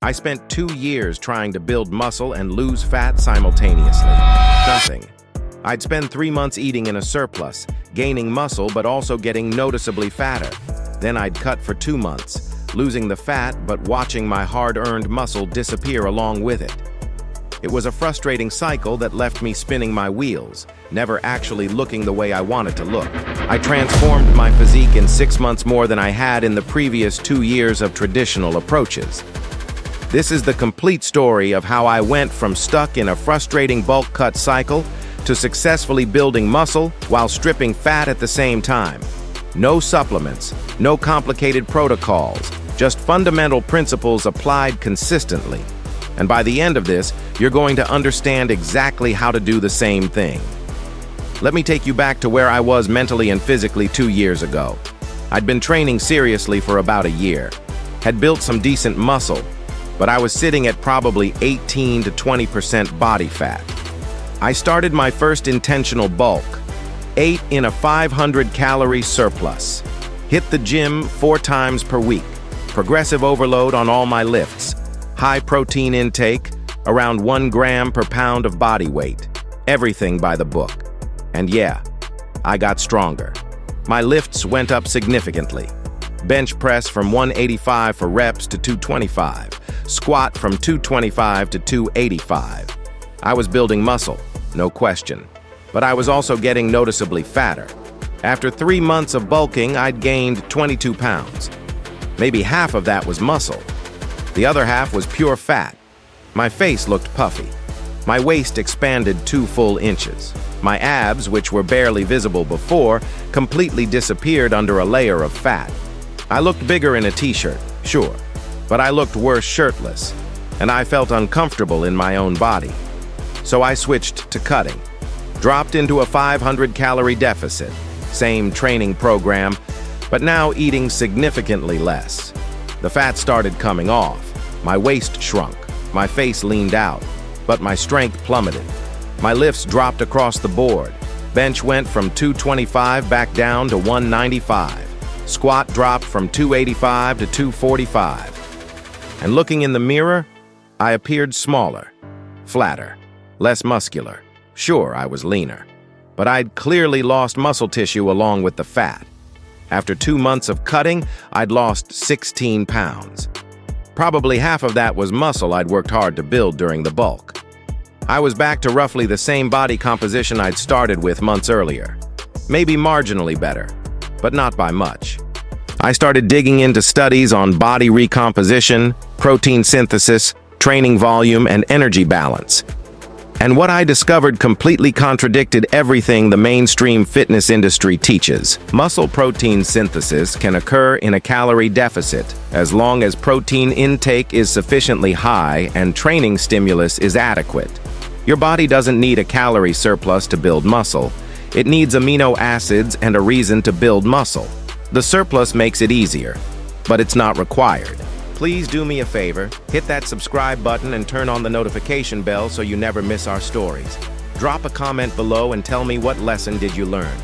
I spent 2 years trying to build muscle and lose fat simultaneously. Nothing. I'd spend 3 months eating in a surplus, gaining muscle but also getting noticeably fatter. Then I'd cut for 2 months, losing the fat but watching my hard-earned muscle disappear along with it. It was a frustrating cycle that left me spinning my wheels, never actually looking the way I wanted to look. I transformed my physique in 6 months more than I had in the previous 2 years of traditional approaches. This is the complete story of how I went from stuck in a frustrating bulk cut cycle to successfully building muscle while stripping fat at the same time. No supplements, no complicated protocols, just fundamental principles applied consistently. And by the end of this, you're going to understand exactly how to do the same thing. Let me take you back to where I was mentally and physically 2 years ago. I'd been training seriously for about a year, had built some decent muscle, but I was sitting at probably 18 to 20% body fat. I started my first intentional bulk, ate in a 500-calorie surplus, hit the gym 4 times per week, progressive overload on all my lifts, high protein intake, around 1 gram per pound of body weight, everything by the book. And yeah, I got stronger. My lifts went up significantly. Bench press from 185 for reps to 225, squat from 225 to 285. I was building muscle, no question, but I was also getting noticeably fatter. After 3 months of bulking, I'd gained 22 pounds. Maybe half of that was muscle. The other half was pure fat. My face looked puffy. My waist expanded 2 full inches. My abs, which were barely visible before, completely disappeared under a layer of fat. I looked bigger in a t-shirt, sure, but I looked worse shirtless, and I felt uncomfortable in my own body. So I switched to cutting, dropped into a 500-calorie deficit, same training program, but now eating significantly less. The fat started coming off, my waist shrunk, my face leaned out, but my strength plummeted. My lifts dropped across the board. Bench went from 225 back down to 195. Squat dropped from 285 to 245. And looking in the mirror, I appeared smaller, flatter, less muscular. Sure, I was leaner, but I'd clearly lost muscle tissue along with the fat. After 2 months of cutting, I'd lost 16 pounds. Probably half of that was muscle I'd worked hard to build during the bulk. I was back to roughly the same body composition I'd started with months earlier. Maybe marginally better, but not by much. I started digging into studies on body recomposition, protein synthesis, training volume, and energy balance. And what I discovered completely contradicted everything the mainstream fitness industry teaches. Muscle protein synthesis can occur in a calorie deficit as long as protein intake is sufficiently high and training stimulus is adequate. Your body doesn't need a calorie surplus to build muscle. It needs amino acids and a reason to build muscle. The surplus makes it easier, but it's not required. Please do me a favor, hit that subscribe button and turn on the notification bell so you never miss our stories. Drop a comment below and tell me what lesson did you learn.